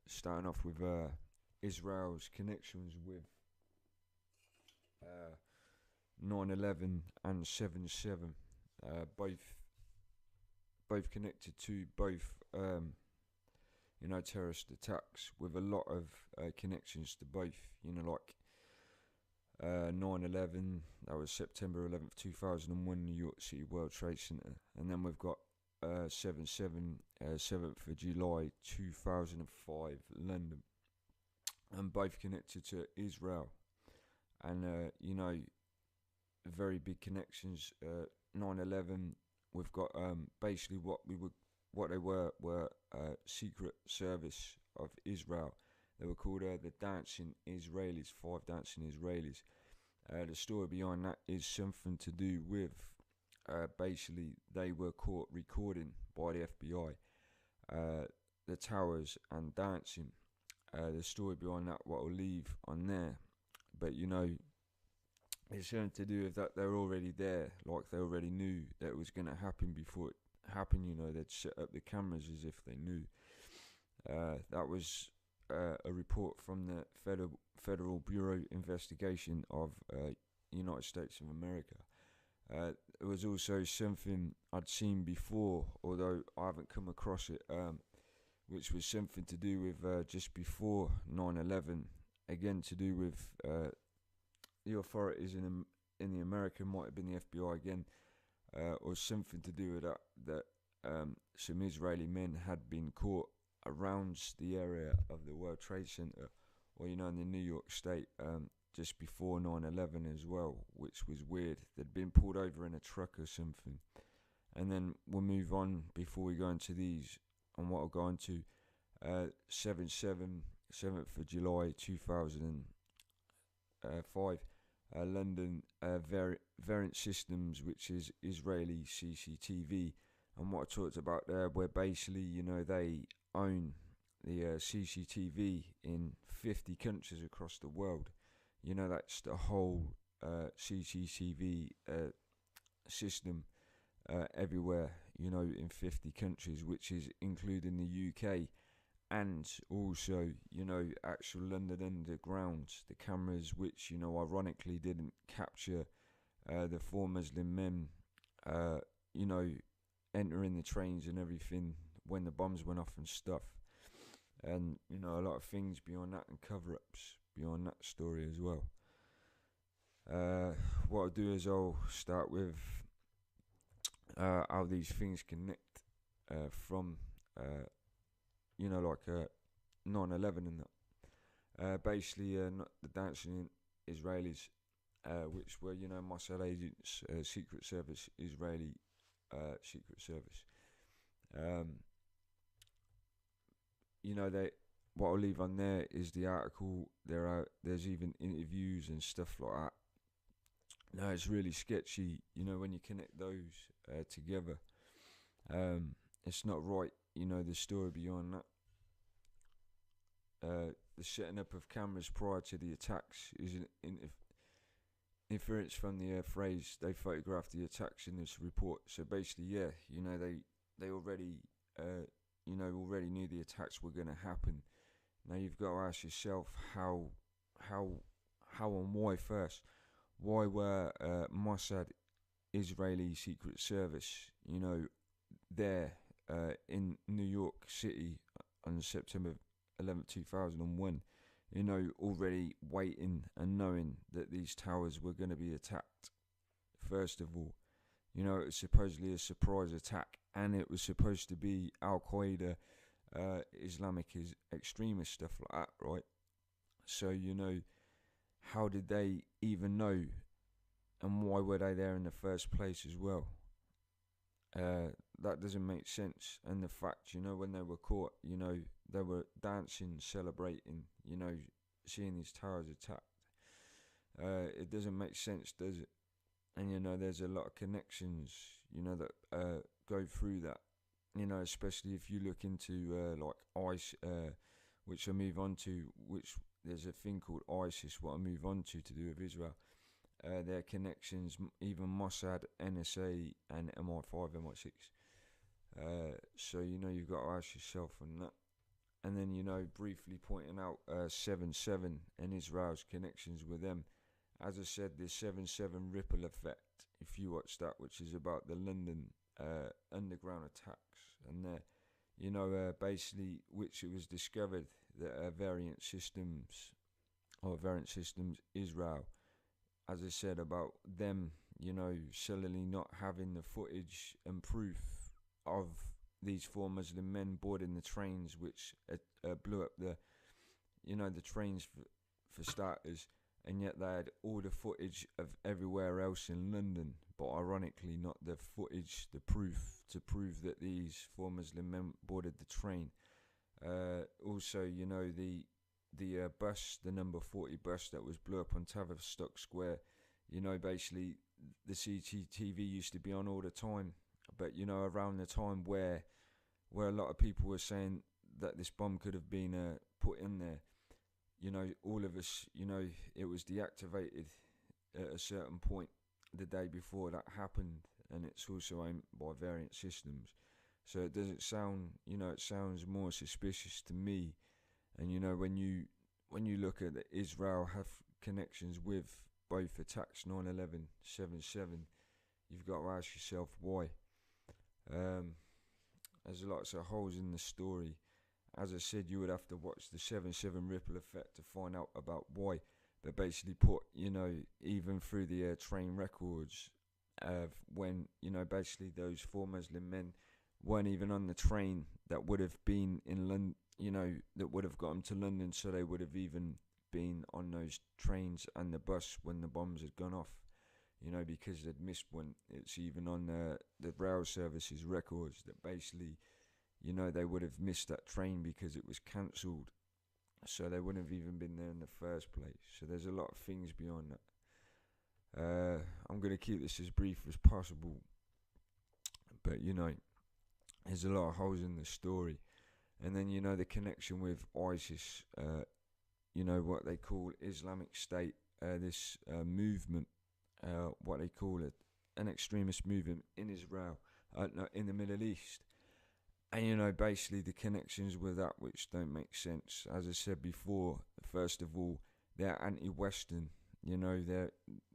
Starting off with Israel's connections with uh, 9/11 and 7/7, both connected to both terrorist attacks, with a lot of connections to both. 9/11, that was September 11th, 2001, New York City World Trade Center, and then we've got 7/7, 7th of July 2005, London, and both connected to Israel. And very big connections. 9/11, we've got basically what they were secret service of Israel. They were called the Dancing Israelis, five Dancing Israelis. The story behind that is something to do with basically they were caught recording by the FBI the towers and dancing. The story behind that, what I'll leave on there, but it's something to do with that they're already there, like they already knew that it was going to happen before it happened. They'd set up the cameras as if they knew. That was a report from the Federal Bureau Investigation of United States of America. It was also something I'd seen before, although I haven't come across it, which was something to do with just before 9/11, again to do with the authorities in the America, might have been the FBI again, or something to do with that some Israeli men had been caught around the area of the World Trade Center, or in the New York State, just before 9/11 as well, which was weird. They'd been pulled over in a truck or something. And then we'll move on before we go into these, and what I'll go into 7/7, 7th of July 2005, London, Variant Systems, which is Israeli CCTV. And what I talked about there, where basically they own the CCTV in 50 countries across the world. That's the whole CCTV system everywhere, in 50 countries, which is including the UK, and also, actual London Underground, the cameras which, ironically didn't capture the four Muslim men, entering the trains and everything when the bombs went off and stuff. And, a lot of things beyond that and cover-ups beyond that story as well. What I'll do is I'll start with how these things connect from 9/11 and that. Basically, the dancing Israelis, which were Mossad agents, Secret Service, Israeli Secret Service. They. What I'll leave on there is the article. There's even interviews and stuff like that. No, it's really sketchy, when you connect those together. It's not right, the story beyond that. The setting up of cameras prior to the attacks is an inference from the phrase "they photographed the attacks" in this report. So basically, yeah, they already, already knew the attacks were going to happen. Now you've got to ask yourself how and why first. Why were Mossad, Israeli Secret Service, there in New York City on September 11th, 2001, already waiting and knowing that these towers were going to be attacked? First of all, it was supposedly a surprise attack, and it was supposed to be Al Qaeda, Islamic extremist stuff like that, right? So, how did they even know, and why were they there in the first place as well? That doesn't make sense. And the fact, when they were caught, they were dancing, celebrating, seeing these towers attacked. It doesn't make sense, does it? And there's a lot of connections, that go through that. Especially if you look into like ICE, which I move on to, which there's a thing called ISIS, what I move on to do with Israel. Their connections, even Mossad, NSA, and MI5, MI6. So you've got to ask yourself on that. and then, briefly pointing out 7/7 and Israel's connections with them. As I said, the 7/7 ripple effect, if you watch that, which is about the London underground attacks, and basically, which it was discovered that variant systems Israel, as I said, about them, suddenly not having the footage and proof of these 4 Muslim men boarding the trains, which blew up the trains for starters, and yet they had all the footage of everywhere else in London, but ironically not the footage, the proof to prove that these 4 Muslim men boarded the train. Also, the bus, the number 40 bus that was blew up on Tavistock Square, basically the CCTV used to be on all the time, but around the time where a lot of people were saying that this bomb could have been put in there, all of us, it was deactivated at a certain point the day before that happened, and it's also aimed by variant systems. So it doesn't sound, it sounds more suspicious to me. And when you look at that Israel have connections with both attacks, 9/11, 7/7, you've got to ask yourself why. There's lots of holes in the story. As I said, you would have to watch the 7/7 ripple effect to find out about why. But basically put, even through the train records of when, basically those 4 Muslim men weren't even on the train that would have been in London, that would have got them to London, so they would have even been on those trains and the bus when the bombs had gone off, because they'd missed one. It's even on the rail services records that basically, they would have missed that train because it was cancelled, so they wouldn't have even been there in the first place. So there's a lot of things beyond that. I'm going to keep this as brief as possible, but there's a lot of holes in the story. And then the connection with ISIS, what they call Islamic State, this movement, what they call it, an extremist movement in Israel, no, in the Middle East. And basically the connections with that, which don't make sense. As I said before, first of all, they're anti-Western.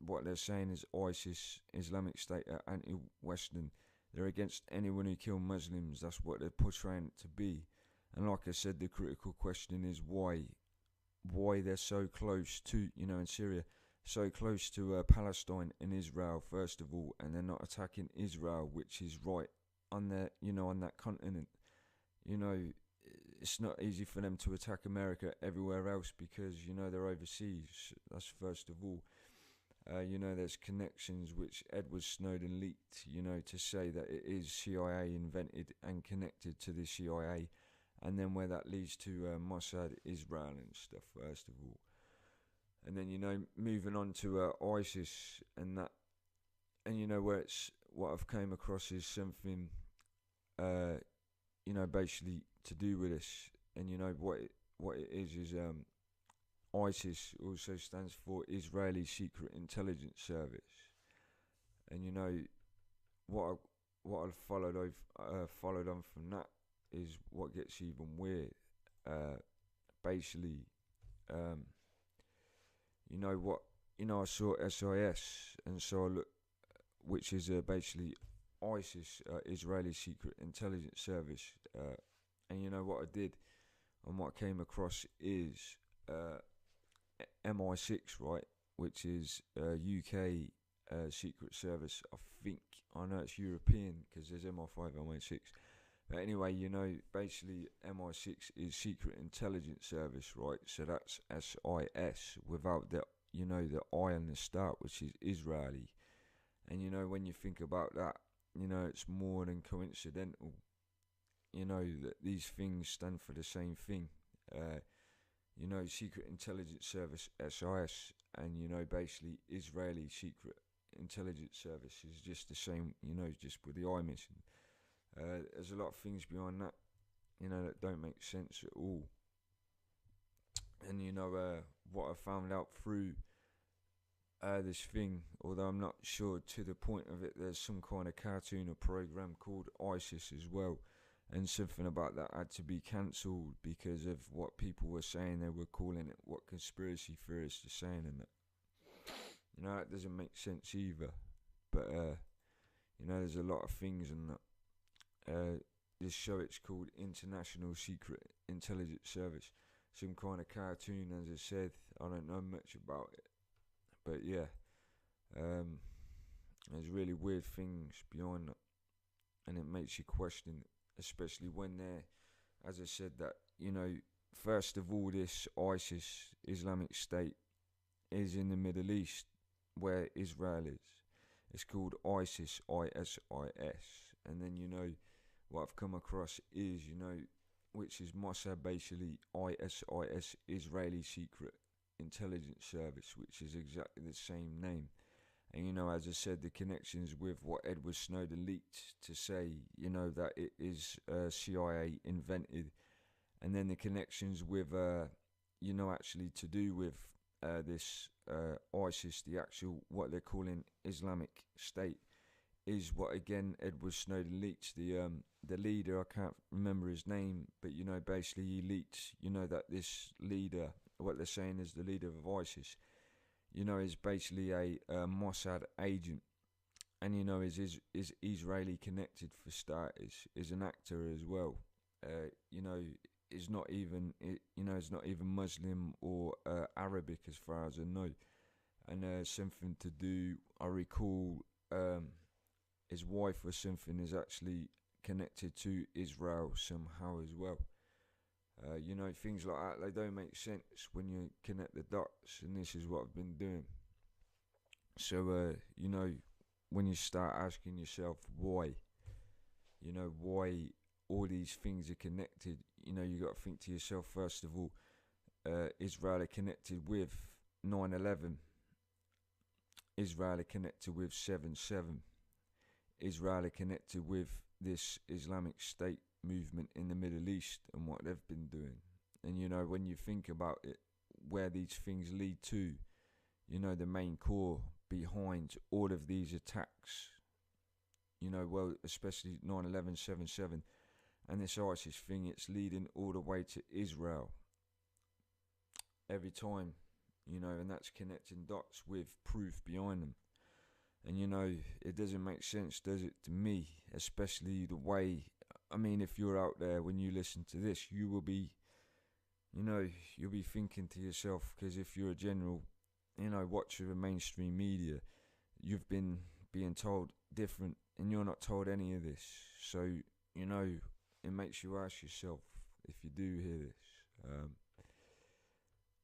What they're saying is ISIS, Islamic State, are anti-Western. They're against anyone who kills Muslims. That's what they're portraying it to be. And like I said, the critical question is why they're so close to, in Syria, so close to Palestine and Israel, first of all, and they're not attacking Israel, which is right on their, on that continent. It's not easy for them to attack America everywhere else because, they're overseas. That's first of all. There's connections which Edward Snowden leaked, to say that it is CIA invented and connected to the CIA, and then where that leads to Mossad, Israel and stuff, first of all. And then, moving on to ISIS and that, and where it's, what I've came across is something, basically to do with this, and what it is ISIS also stands for Israeli Secret Intelligence Service, and what I followed on from that is what gets even weird. Basically, I saw SIS, and so I looked, which is basically ISIS, Israeli Secret Intelligence Service, and what I did and what I came across is MI6, right, which is UK Secret Service. I know it's European because there's MI5, MI6. But anyway, basically MI6 is Secret Intelligence Service, right? So that's SIS without the, the I on the start, which is Israeli. And when you think about that, it's more than coincidental, that these things stand for the same thing. Secret Intelligence Service, SIS, and basically Israeli Secret Intelligence Service is just the same, just with the I missing. There's a lot of things behind that, that don't make sense at all. And what I found out through this thing, although I'm not sure to the point of it, there's some kind of cartoon or program called ISIS as well, and something about that had to be cancelled because of what people were saying. They were calling it what conspiracy theorists are saying, and that, you know, that doesn't make sense either. But you know, there's a lot of things in that. This show, it's called International Secret Intelligence Service. Some kind of cartoon, as I said. I don't know much about it, but yeah, there's really weird things behind that, and it makes you question, especially when they're, as I said, that, you know, first of all, this ISIS, Islamic State, is in the Middle East, where Israel is. It's called ISIS, ISIS, and then, you know, what I've come across is, you know, which is Mossad, basically ISIS, Israeli Secret Intelligence Service, which is exactly the same name. And, you know, as I said, the connections with what Edward Snowden leaked to say, you know, that it is CIA invented, and then the connections with, you know, actually to do with this ISIS, the actual, what they're calling Islamic State, is what, again, Edward Snowden leaked. The leader, I can't remember his name, but, you know, basically he leaked, you know, that this leader, what they're saying is the leader of ISIS, you know, is basically a Mossad agent, and, you know, is Israeli connected for starters, is an actor as well, you know, is not even, you know, is not even Muslim or Arabic as far as I know, and something to do, I recall, his wife or something is actually connected to Israel somehow as well. You know, things like that, they don't make sense when you connect the dots, and this is what I've been doing. So, you know, when you start asking yourself why, you know, why all these things are connected, you know, you got to think to yourself, first of all, Israel are connected with 9/11, Israel are connected with 7/7, Israel are connected with this Islamic State movement in the Middle East and what they've been doing. And, you know, when you think about it, where these things lead to, you know, the main core behind all of these attacks, you know, well, especially 9/11, 7/7, and this ISIS thing, it's leading all the way to Israel every time, you know, and that's connecting dots with proof behind them. And, you know, it doesn't make sense, does it, to me, especially the way, I mean, if you're out there, when you listen to this, you will be, you know, you'll be thinking to yourself, because if you're a general, you know, watcher of mainstream media, you've been being told different, and you're not told any of this. So, you know, it makes you ask yourself, if you do hear this.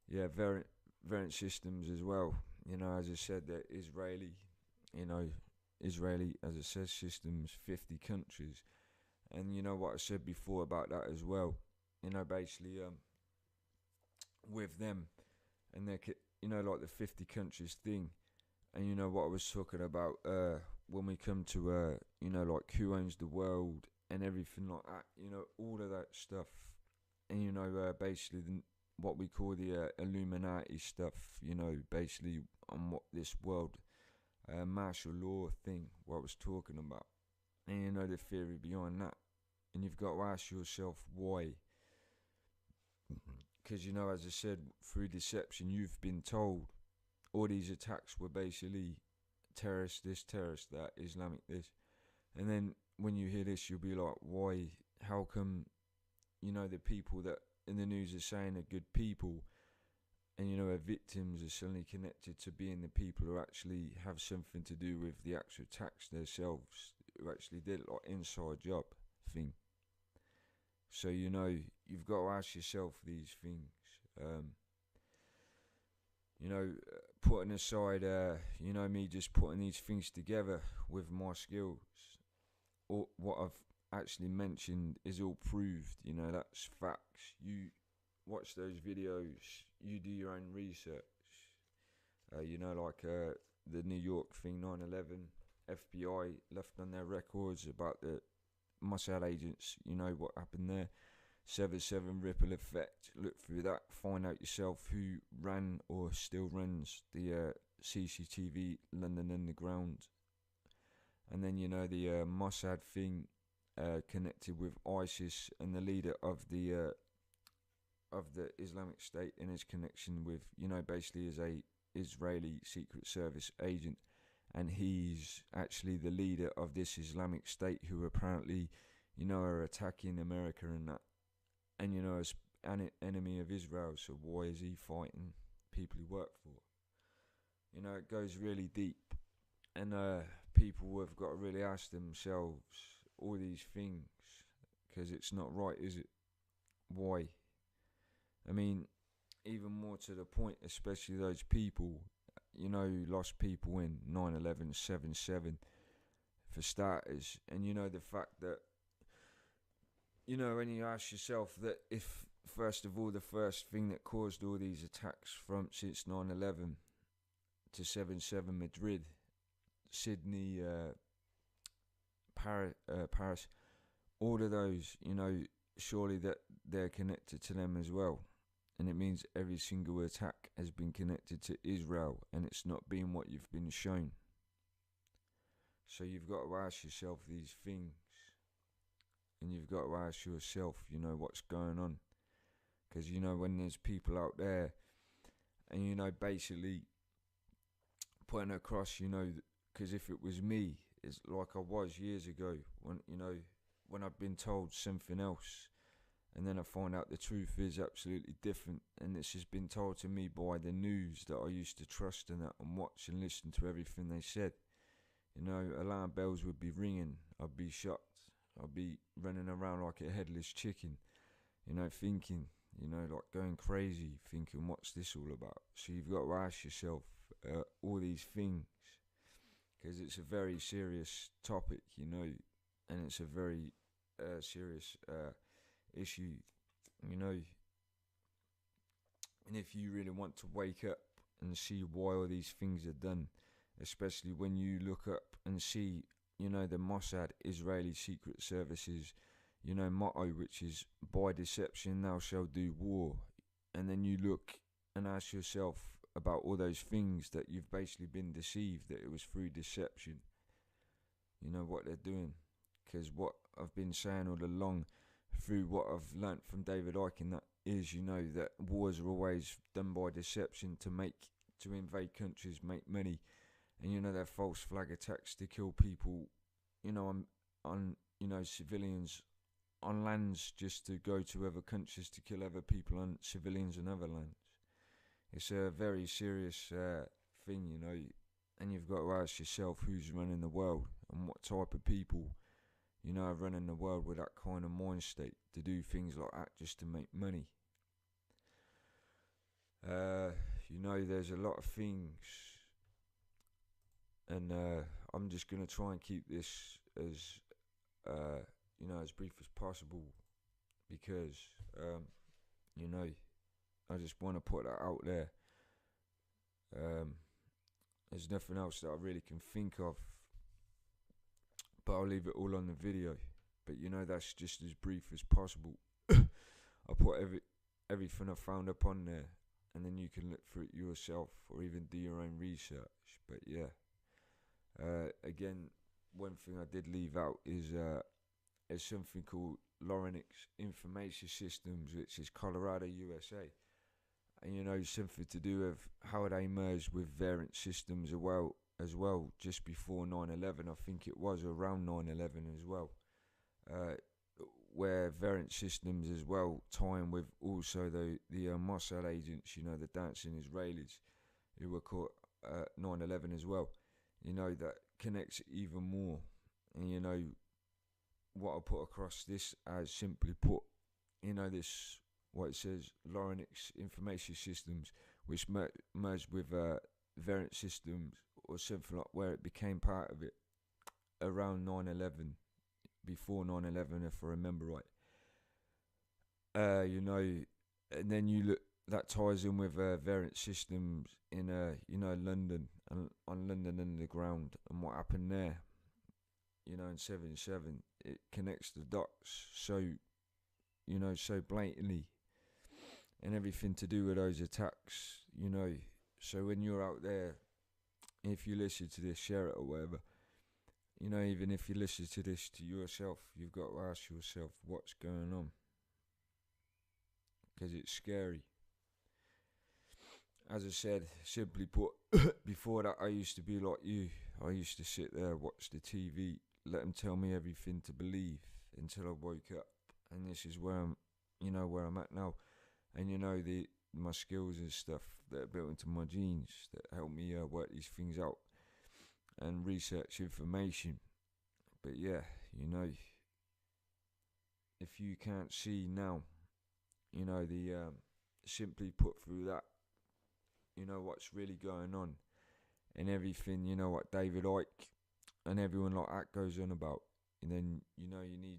Yeah, variant systems as well. You know, as I said, they're Israeli, you know, Israeli, as it says, systems, 50 countries. And you know what I said before about that as well. You know, basically, with them, and they're, you know, like the 50 countries thing. And you know what I was talking about, when we come to, you know, like who owns the world and everything like that, you know, all of that stuff. And, you know, basically what we call the Illuminati stuff, you know, basically on what this world martial law thing, what I was talking about. And, you know, the theory behind that. And you've got to ask yourself why. Because, you know, as I said, through deception, you've been told all these attacks were basically terrorist this, terrorist that, Islamic this. And then when you hear this, you'll be like, why? How come, you know, the people that in the news are saying are good people, and, you know, are victims, are suddenly connected to being the people who actually have something to do with the actual attacks themselves, who actually did it, like inside job thing. So, you know, you've got to ask yourself these things. You know, putting aside, you know, me just putting these things together with my skills, or what I've actually mentioned is all proved, you know, that's facts. You watch those videos, you do your own research. You know, like the New York thing, 9/11, FBI left on their records about the Mossad agents, you know what happened there. 7/7 ripple effect, look through that, find out yourself who ran or still runs the CCTV London Underground. And then, you know, the Mossad thing, connected with ISIS, and the leader of the Islamic State in his connection with, basically is a Israeli Secret Service agent, and he's actually the leader of this Islamic State who apparently, are attacking America and that, and is an enemy of Israel. So why is he fighting people he work for? It goes really deep, and people have got to really ask themselves all these things, because it's not right, is it? Why? I mean, even more to the point, especially those people, who lost people in 9/11, 7/7, for starters. And the fact that, when you ask yourself that if, first of all, the first thing that caused all these attacks from since 9/11 to 7/7, Madrid, Sydney, Paris, all of those, surely that they're connected to them as well. And it means every single attack has been connected to Israel, and it's not been what you've been shown. So you've got to ask yourself these things, and you've got to ask yourself, what's going on. Because, when there's people out there, and, basically putting across, because if it was me, it's like I was years ago, when I've been told something else, and then I find out the truth is absolutely different, and this has been told to me by the news that I used to trust and watch and listen to everything they said. Alarm bells would be ringing, I'd be shocked, I'd be running around like a headless chicken, thinking, like going crazy, thinking, what's this all about? So you've got to ask yourself all these things, because it's a very serious topic, and it's a very serious issue, and if you really want to wake up and see why all these things are done, especially when you look up and see, the Mossad, Israeli Secret Services, motto, which is, by deception thou shalt do war, and then you look and ask yourself about all those things that you've basically been deceived, that it was through deception, what they're doing. Because what I've been saying all along, through what I've learnt from David Icke, that is, that wars are always done by deception to invade countries, make money, and they're false flag attacks to kill people, on civilians on lands, just to go to other countries to kill other people on civilians on other lands. It's a very serious thing, and you've got to ask yourself who's running the world and what type of people, are running the world with that kind of mind state to do things like that just to make money. There's a lot of things, and I'm just going to try and keep this as, as brief as possible, because, I just want to put that out there. There's nothing else that I really can think of, but I'll leave it all on the video. But that's just as brief as possible. I put everything I found up on there, and then you can look through it yourself or even do your own research. But yeah, again, one thing I did leave out is there's something called Lorentz Information Systems, which is Colorado, USA. And something to do with how they merged with variant systems as well, just before 9/11. I think it was around 9/11 as well, where variant systems as well, tying with also the Mossad agents, the dancing Israelis who were caught 9/11 as well. That connects even more. And what I put across this as, simply put, this, what it says, Lorentz Information Systems, which merged with variant systems or something like, where it became part of it around 9/11, before 9/11, if I remember right. And then you look, that ties in with variant systems in London, and on London Underground, and what happened there, in 7/7. It connects the dots so blatantly, and everything to do with those attacks, So when you're out there, if you listen to this, share it or whatever, you know, even if you listen to this to yourself, you've got to ask yourself what's going on, because it's scary. As I said, simply put, before that I used to be like you. I used to sit there, watch the TV, let them tell me everything to believe until I woke up. And this is where I'm, where I'm at now. And my skills and stuff that are built into my genes that help me work these things out and research information. But yeah, if you can't see now, the simply put through that, what's really going on and everything, what David Icke and everyone like that goes on about, and then you need,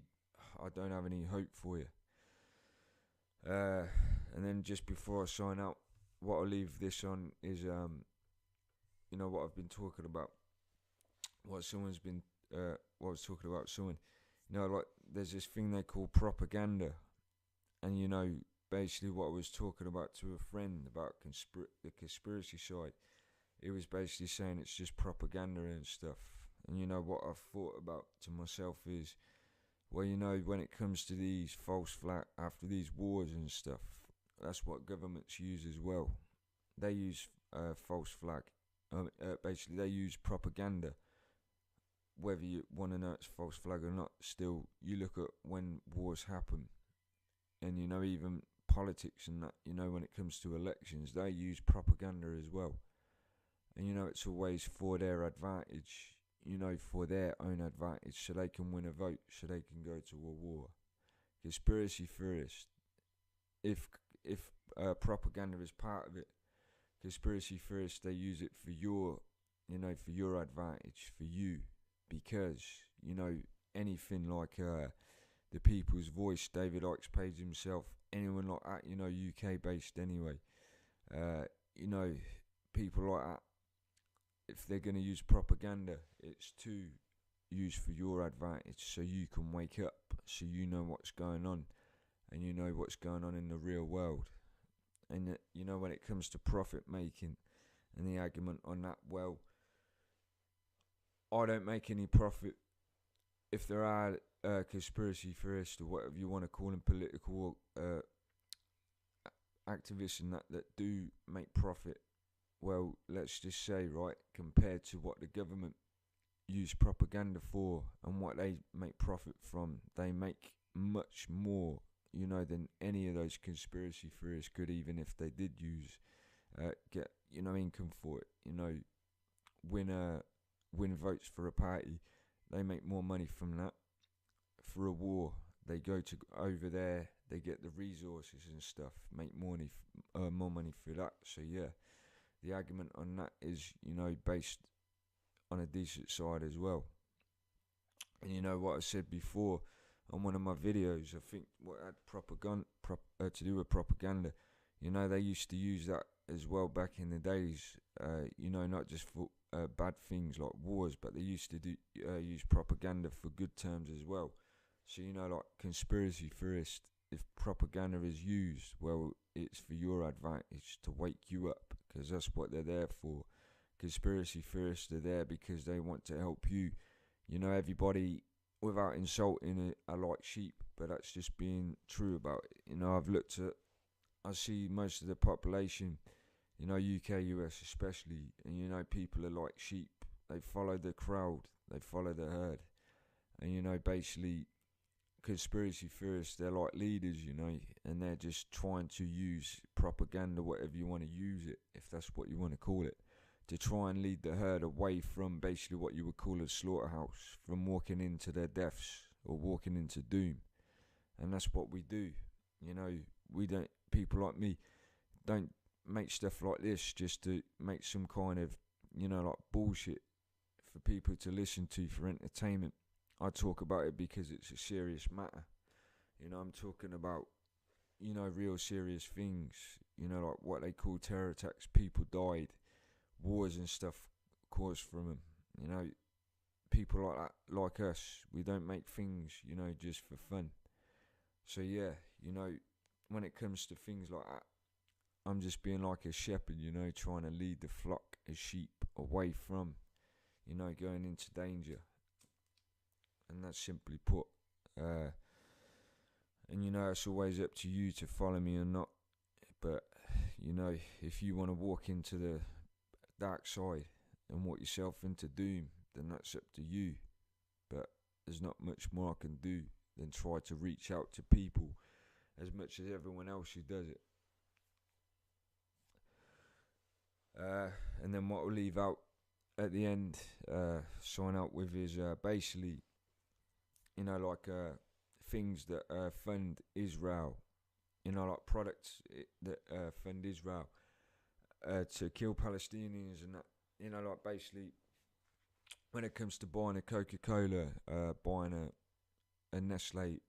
I don't have any hope for you. And then just before I sign out, what I'll leave this on is what I've been talking about, what someone's been what I was talking about someone, like there's this thing they call propaganda, and basically what I was talking about to a friend about the conspiracy side, it was basically saying it's just propaganda and stuff. And what I've thought about to myself is, well, when it comes to these false flag, after these wars and stuff, that's what governments use as well. They use false flag. Basically, they use propaganda. Whether you want to know it's false flag or not, still, you look at when wars happen, and even politics and that, when it comes to elections, they use propaganda as well. And it's always for their advantage, for their own advantage, so they can win a vote, so they can go to a war. Conspiracy theorists, if propaganda is part of it, conspiracy theorists, they use it for your, for your advantage, for you, because, anything like the People's Voice, David Icke's page himself, anyone like that, UK based anyway, people like that, if they're going to use propaganda, it's to use for your advantage, so you can wake up, so you know what's going on, and you know what's going on in the real world. And when it comes to profit making and the argument on that, well, I don't make any profit. If there are conspiracy theorists or whatever you want to call them, political activists and that do make profit, well, let's just say, right, compared to what the government use propaganda for and what they make profit from, they make much more, than any of those conspiracy theorists could, even if they did use get income for it, win votes for a party. They make more money from that. For a war, they go to over there, they get the resources and stuff, make more money for that. So yeah, the argument on that is, based on a decent side as well. And what I said before on one of my videos, I think what had to do with propaganda, they used to use that as well back in the days, not just for bad things like wars, but they used to use propaganda for good terms as well. So, like conspiracy theorists, if propaganda is used, well, it's for your advantage to wake you up, because that's what they're there for. Conspiracy theorists are there because they want to help you. Everybody, without insulting it, are like sheep, but that's just being true about it. I see most of the population, UK, US especially, and people are like sheep. They follow the crowd, they follow the herd. And basically, conspiracy theorists, they're like leaders, and they're just trying to use propaganda, whatever you want to use it, if that's what you want to call it, to try and lead the herd away from basically what you would call a slaughterhouse, from walking into their deaths or walking into doom. And that's what we do. We don't, people like me don't make stuff like this just to make some kind of, like bullshit for people to listen to for entertainment. I talk about it because it's a serious matter. I'm talking about, real serious things, like what they call terror attacks. People died, wars and stuff caused from them. People like that, like us, we don't make things, just for fun. So yeah, when it comes to things like that, I'm just being like a shepherd, trying to lead the flock of sheep away from, going into danger. and that's simply put. And you know, it's always up to you to follow me or not. But you know, if you want to walk into the dark side and walk yourself into doom, then that's up to you. But there's not much more I can do than try to reach out to people as much as everyone else who does it. And then what we'll leave out at the end, sign out with is basically, you know, like things that fund Israel, you know, like products that fund Israel to kill Palestinians and that, you know, like basically when it comes to buying a Coca-Cola, buying a Nestle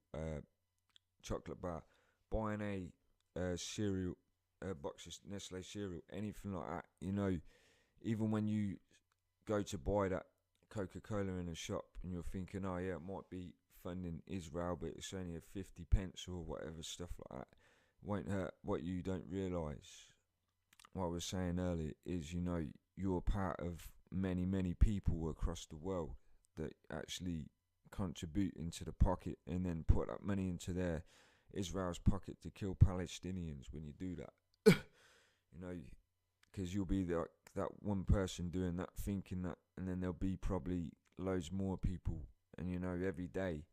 chocolate bar, buying a cereal, a box of Nestle cereal, anything like that, you know, even when you go to buy that Coca-Cola in a shop and you're thinking, oh yeah, it might be funding Israel, but it's only a 50 pence or whatever, stuff like that, won't hurt. What you don't realise, what I was saying earlier, is, you know, you're part of many people across the world that actually contribute into the pocket and then put that money into Israel's pocket to kill Palestinians when you do that. You know, because you'll be that one person doing that, thinking that, and then there'll be probably loads more people. And you know, every day,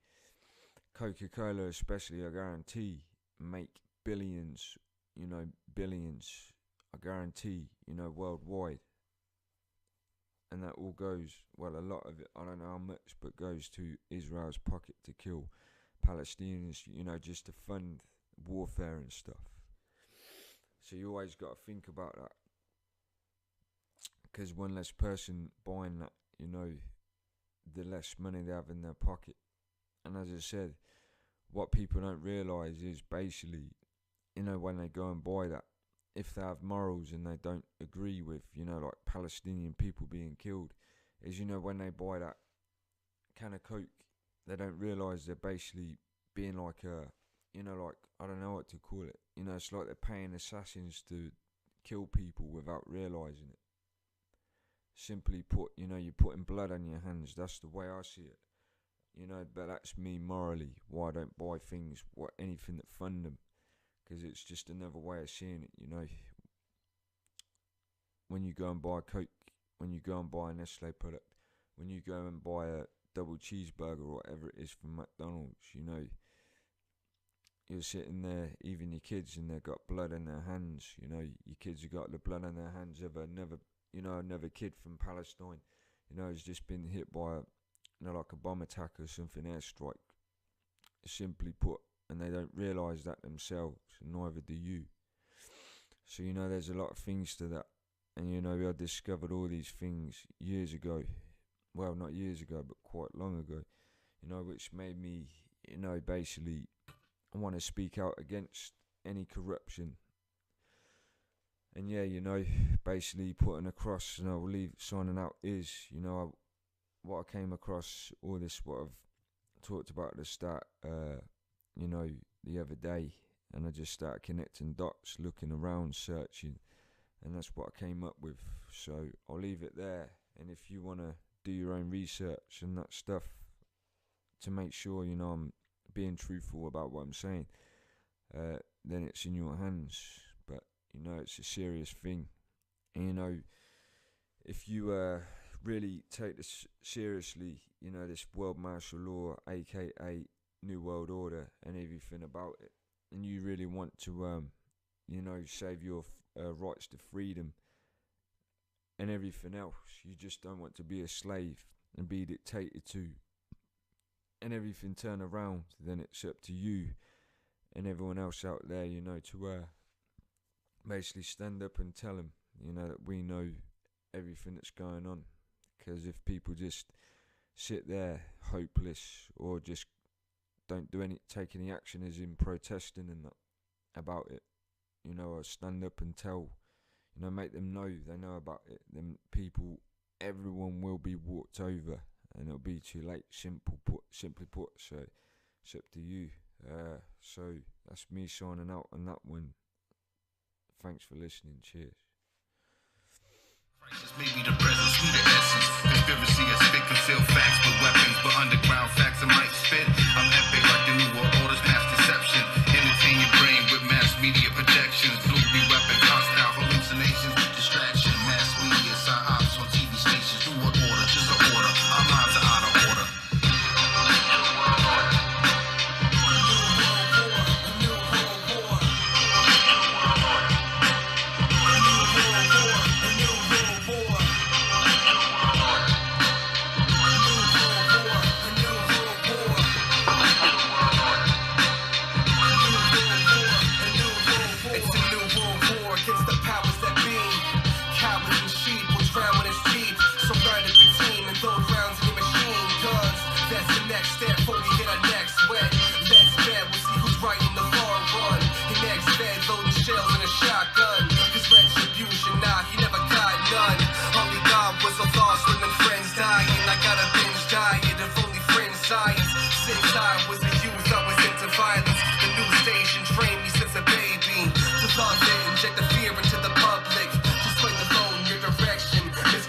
Coca-Cola especially, I guarantee, make billions, you know, billions, I guarantee, you know, worldwide. And that all goes, well, a lot of it, I don't know how much, but goes to Israel's pocket to kill Palestinians, you know, just to fund warfare and stuff. So you always got to think about that, because one less person buying that, you know, the less money they have in their pocket. And as I said, what people don't realise is basically, you know, when they go and buy that, if they have morals and they don't agree with, you know, like Palestinian people being killed, is, you know, when they buy that can of Coke, they don't realise they're basically being like a, you know, like, I don't know what to call it, you know, it's like they're paying assassins to kill people without realising it. Simply put, you know, you're putting blood on your hands. That's the way I see it, you know. But that's me morally, why I don't buy things, anything that fund them, because it's just another way of seeing it, you know. When you go and buy Coke, when you go and buy a Nestle product, when you go and buy a double cheeseburger or whatever it is from McDonald's, you know, you're sitting there, even your kids, and they've got blood in their hands, you know. Your kids have got the blood on their hands of another kid from Palestine, you know, has just been hit by like a bomb attack or something, airstrike, simply put, and they don't realise that themselves, and neither do you. So, you know, there's a lot of things to that, and, you know, I discovered all these things years ago, well, not years ago, but quite long ago, you know, which made me, you know, basically want to speak out against any corruption. And yeah, you know, basically putting across, and I will leave signing out is, you know, what I came across, all this, what I've talked about at the start, you know, the other day, and I just started connecting dots, looking around, searching, and that's what I came up with. So I'll leave it there, and if you want to do your own research and that stuff to make sure, you know, I'm being truthful about what I'm saying, then it's in your hands. But, you know, it's a serious thing, and, you know, if you really take this seriously, you know, this world martial law, aka New World Order, and everything about it, and you really want to, you know, save your rights to freedom and everything else, you just don't want to be a slave and be dictated to, and everything turn around, then it's up to you and everyone else out there, you know, to basically stand up and tell them, you know, that we know everything that's going on. Because if people just sit there hopeless, or just don't take any action, as in protesting and that about it, you know, or stand up and tell, you know, make them know they know about it, then everyone will be walked over, and it'll be too late, simply put. So it's up to you. So that's me signing out on that one. Thanks for listening. Cheers. Maybe the presence, we the essence. conspiracy. I spit concealed facts with weapons, but underground facts I might spit. I'm epic like the new world orders, mass deception. Entertain your brain with mass media projections. Loopy weapon, hostile hallucinations, distraction. Mass media, side ops on TV stations. Do what order, just an order. Our minds are out of order. Inject the